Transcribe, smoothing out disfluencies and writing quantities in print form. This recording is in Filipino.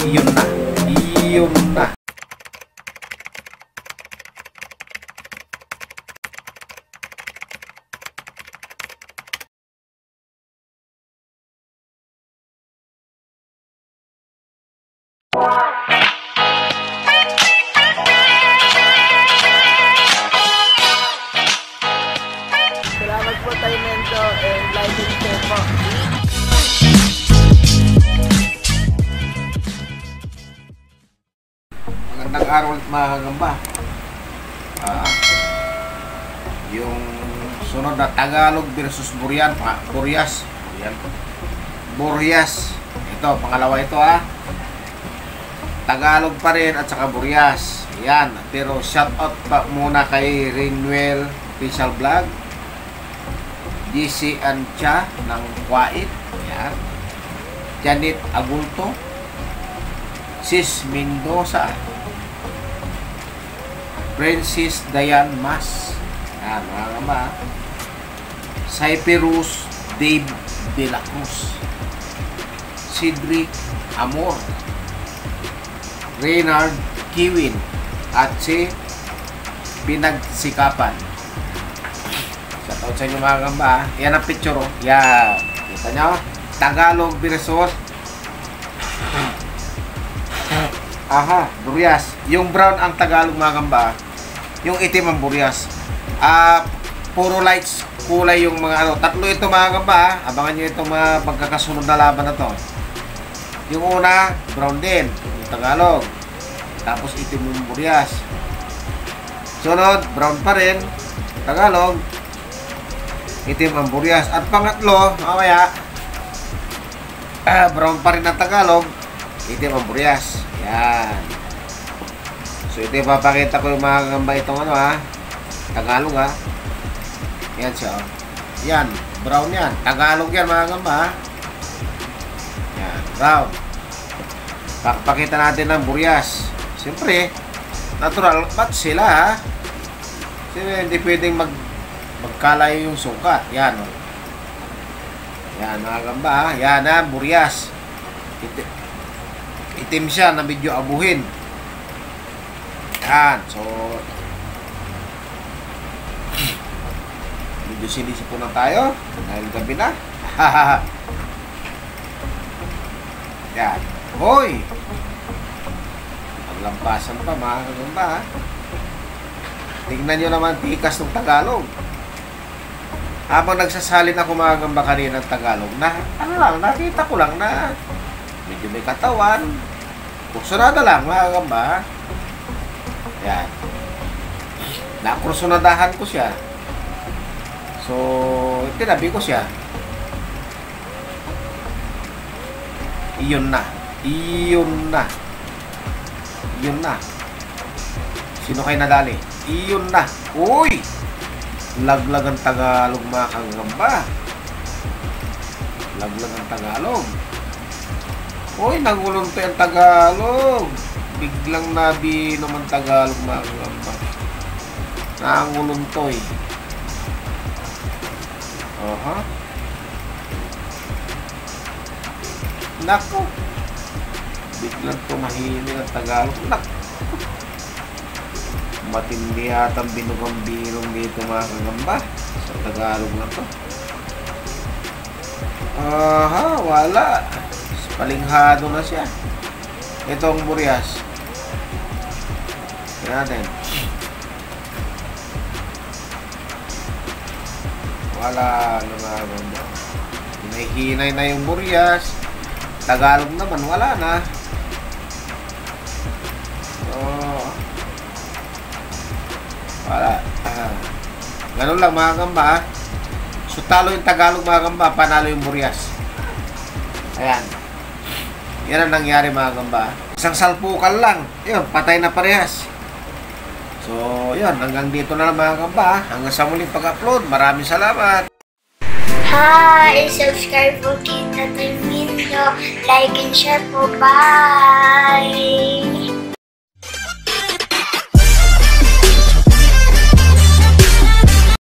Iyon na. Iyon na. Salamat po tayo Mento and like and share po. Magandang araw ulit mga kagamba. Yung sunod na Tagalog versus Boreas. Ito, pangalawa ito Tagalog pa rin at saka Boreas. Yan, pero shoutout pa muna kay Rinwell Official Vlog, GC Ancha ng Kuwait, yan. Janet Agulto, Sis Mendoza, Princess Diane Mas, yan mga kamba. Cyperus Dave De La Cruz, Cedric Amor, Reynard Kiwin, at si Pinagsikapan. Shoutout sa inyo mga kamba. Yan ang picture Yan. Kita nyo? Tagalog versus Boreas. Yung brown ang Tagalog mga kamba. Yung itim ang Boreas. Puro lights kulay yung mga tatlo ito mga kamba. Abangan nyo itong mga pagkakasunod na laban na to. Yung una, brown din. Yung Tagalog. Tapos itim yung Boreas. Sunod, brown pa rin. Tagalog. Itim ang Boreas. At pangatlo, mamaya, brown pa rin ang Tagalog. Itim ang Boreas. Yan. So, ito yung papakita ko yung mga kagamba itong Tagalog Yan siya Yan, brown yan. Tagalog yan mga kagamba Yan, brown. Pakita natin ng Boreas. Siyempre, natural match sila Siyempre, hindi pwedeng magkalayo yung sukat. Yan Yan mga kagamba Yan Boreas. Itim siya na medyo abuhin. Yan. So, medyo sinisip po na tayo dahil gabi na. Yan. Hoy! Maglampasan pa mga kagamba Tingnan nyo naman tikas ng Tagalog. Habang nagsasalin ako mga kagamba kanina ng Tagalog, nakita ko lang na medyo may katawan. Kursunada lang mga kagamba Yan. Nakursunadahan ko siya. So, tinabi ko siya. Iyon na. Sino kayo nadali? Iyon na. Uy! Laglag ang Tagalog mga kagamba. Laglag ang Tagalog. Uy, nangulunto yung Tagalog. Biglang nabi naman Tagalog mga kagamba. Nanguluntoy. Nako. Biglang tumahimik ang Tagalog. Nako. Matindi yatang binugang-binong dito mga kagamba sa Tagalog na to. Wala. Palinghado na siya. Itong Boreas. Tignan natin. Wala na mga kagamba. Hinahinay na yung Boreas. Tagalog naman, wala na. Wala. Ganun lang mga kagamba So talo yung Tagalog mga kagamba, panalo yung Boreas. Ayan. Yan ang nangyari mga kagamba. Isang salpukan lang. Yun, patay na parehas. So, yun. Hanggang dito na lang mga kagamba. Hanggang sa muling pag-upload. Maraming salamat. Hi! Subscribe po kita Termino. Like and share po. Bye!